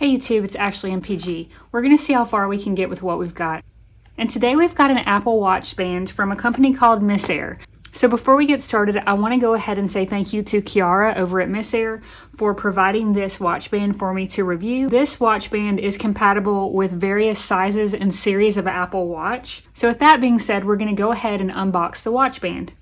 Hey YouTube, it's Ashley MPG. We're going to see how far we can get with what we've got. And today we've got an Apple Watch band from a company called MissAir. So before we get started, I want to go ahead and say thank you to Kiara over at MissAir for providing this watch band for me to review. This watch band is compatible with various sizes and series of Apple Watch. So with that being said, we're going to go ahead and unbox the watch band.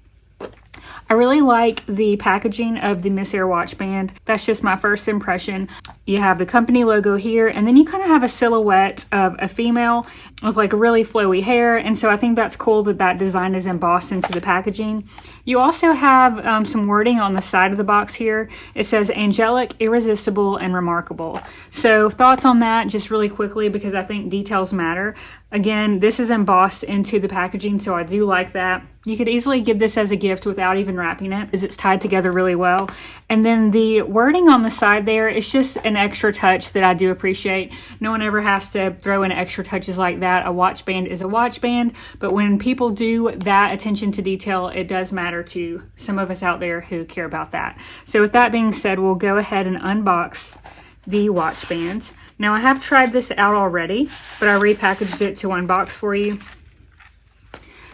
I really like the packaging of the MissAir watch band. That's just my first impression. You have the company logo here, and then you kind of have a silhouette of a female with like really flowy hair, and so I think that's cool that that design is embossed into the packaging. You also have some wording on the side of the box here. It says angelic, irresistible, and remarkable. So thoughts on that just really quickly, because I think details matter. Again, this is embossed into the packaging, so I do like that. You could easily give this as a gift without even wrapping it, as it's tied together really well. And then the wording on the side there is just an extra touch that I do appreciate. No one ever has to throw in extra touches like that. A watch band is a watch band, but when people do that attention to detail, it does matter to some of us out there who care about that. So with that being said, we'll go ahead and unbox the watch band. Now I have tried this out already, but I repackaged it to unbox for you.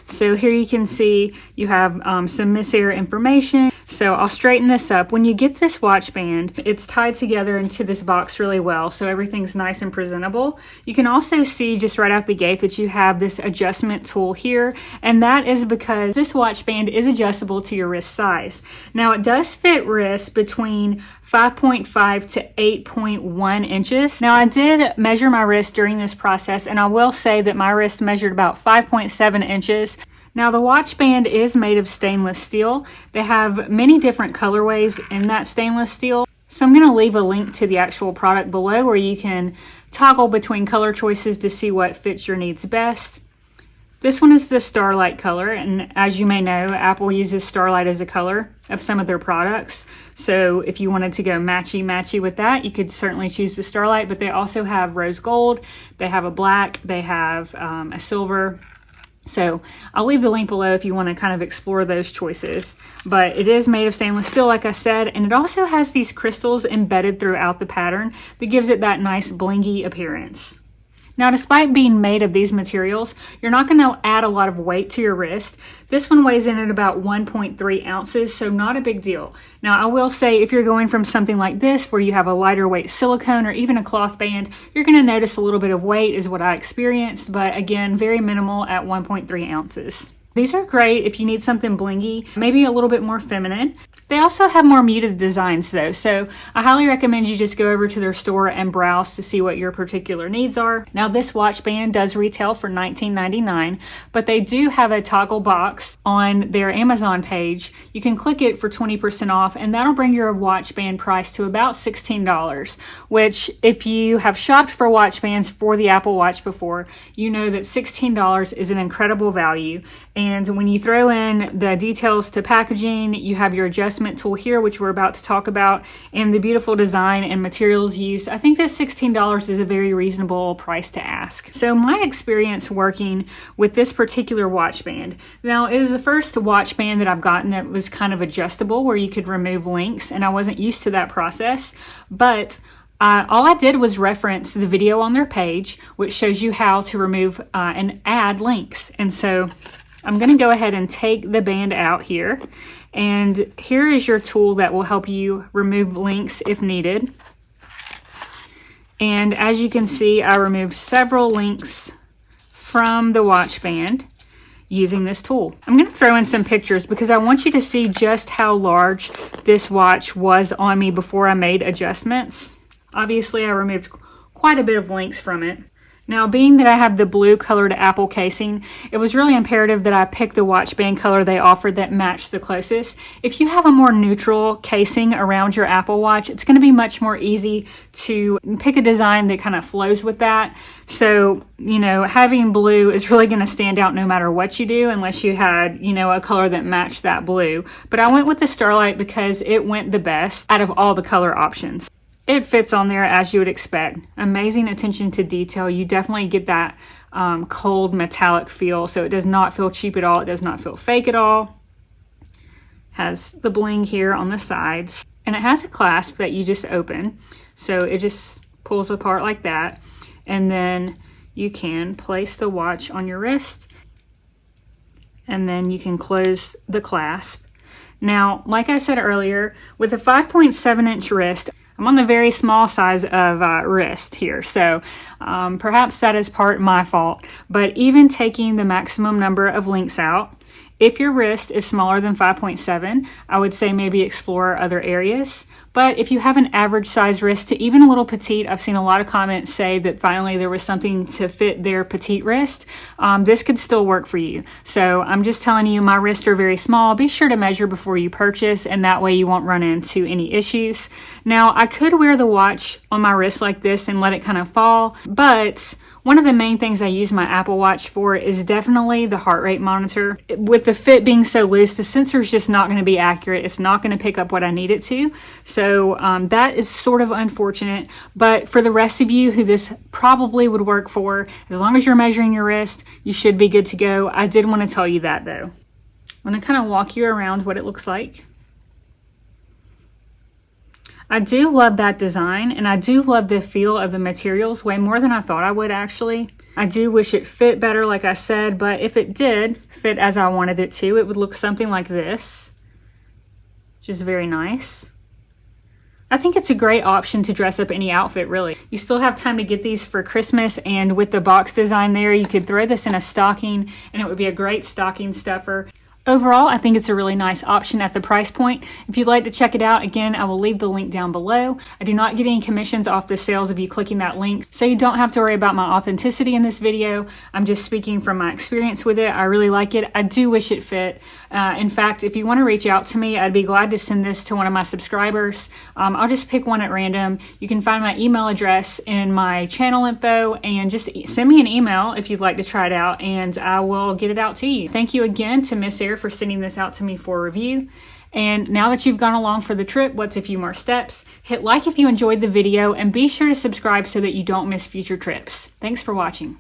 So here you can see you have some MissAir information. So I'll straighten this up. When you get this watch band, it's tied together into this box really well, so everything's nice and presentable. You can also see just right out the gate that you have this adjustment tool here, and that is because this watch band is adjustable to your wrist size. Now it does fit wrists between 5.5 to 8.1 inches. Now I did measure my wrist during this process, and I will say that my wrist measured about 5.7 inches. Now the watch band is made of stainless steel. They have many different colorways in that stainless steel. So I'm going to leave a link to the actual product below where you can toggle between color choices to see what fits your needs best. This one is the Starlight color, and as you may know, Apple uses Starlight as a color of some of their products. So if you wanted to go matchy-matchy with that, you could certainly choose the Starlight, but they also have rose gold, they have a black, they have a silver. So I'll leave the link below if you want to kind of explore those choices. But it is made of stainless steel, like I said, and it also has these crystals embedded throughout the pattern that gives it that nice blingy appearance. Now, despite being made of these materials, you're not going to add a lot of weight to your wrist. This one weighs in at about 1.3 ounces, so not a big deal. Now, I will say if you're going from something like this, where you have a lighter weight silicone or even a cloth band, you're going to notice a little bit of weight is what I experienced, but again, very minimal at 1.3 ounces. These are great if you need something blingy, maybe a little bit more feminine. They also have more muted designs though, so I highly recommend you just go over to their store and browse to see what your particular needs are. Now this watch band does retail for $19.99, but they do have a toggle box on their Amazon page. You can click it for 20% off, and that'll bring your watch band price to about $16, which if you have shopped for watch bands for the Apple Watch before, you know that $16 is an incredible value. And when you throw in the details to packaging, you have your adjustment tool here, which we're about to talk about, and the beautiful design and materials used. I think that $16 is a very reasonable price to ask. So my experience working with this particular watch band, now it is the first watch band that I've gotten that was kind of adjustable, where you could remove links, and I wasn't used to that process, but all I did was reference the video on their page, which shows you how to remove and add links. And so I'm going to go ahead and take the band out here, and here is your tool that will help you remove links if needed. And as you can see, I removed several links from the watch band using this tool. I'm going to throw in some pictures because I want you to see just how large this watch was on me before I made adjustments. Obviously, I removed quite a bit of links from it. Now, being that I have the blue colored Apple casing, it was really imperative that I pick the watch band color they offered that matched the closest. If you have a more neutral casing around your Apple Watch, it's going to be much more easy to pick a design that kind of flows with that. So, you know, having blue is really going to stand out no matter what you do, unless you had, you know, a color that matched that blue. But I went with the Starlight because it went the best out of all the color options. It fits on there as you would expect. Amazing attention to detail. You definitely get that cold metallic feel, so it does not feel cheap at all. It does not feel fake at all. Has the bling here on the sides, and it has a clasp that you just open. So it just pulls apart like that. And then you can place the watch on your wrist, and then you can close the clasp. Now, like I said earlier, with a 5.7-inch wrist, I'm on the very small size of wrist here, so perhaps that is part my fault. But even taking the maximum number of links out, if your wrist is smaller than 5.7, I would say maybe explore other areas. But if you have an average size wrist to even a little petite, I've seen a lot of comments say that finally there was something to fit their petite wrist. This could still work for you. So I'm just telling you, my wrists are very small. Be sure to measure before you purchase, and that way you won't run into any issues. Now, I could wear the watch on my wrist like this and let it kind of fall, but one of the main things I use my Apple Watch for is definitely the heart rate monitor. With the fit being so loose, the sensor is just not going to be accurate. It's not going to pick up what I need it to. So that is sort of unfortunate. But for the rest of you who this probably would work for, as long as you're measuring your wrist, you should be good to go. I did want to tell you that though. I'm going to kind of walk you around what it looks like. I do love that design, and I do love the feel of the materials way more than I thought I would actually. I do wish it fit better, like I said, but if it did fit as I wanted it to, it would look something like this, which is very nice. I think it's a great option to dress up any outfit, really. You still have time to get these for Christmas, and with the box design there, you could throw this in a stocking, and it would be a great stocking stuffer. Overall, I think it's a really nice option at the price point. If you'd like to check it out, again, I will leave the link down below. I do not get any commissions off the sales of you clicking that link, so you don't have to worry about my authenticity in this video. I'm just speaking from my experience with it. I really like it. I do wish it fit. In fact, if you want to reach out to me, I'd be glad to send this to one of my subscribers. I'll just pick one at random. You can find my email address in my channel info, and just send me an email if you'd like to try it out, and I will get it out to you. Thank you again to MissAir for sending this out to me for review. And now that you've gone along for the trip, what's a few more steps? Hit like if you enjoyed the video, and be sure to subscribe so that you don't miss future trips. Thanks for watching.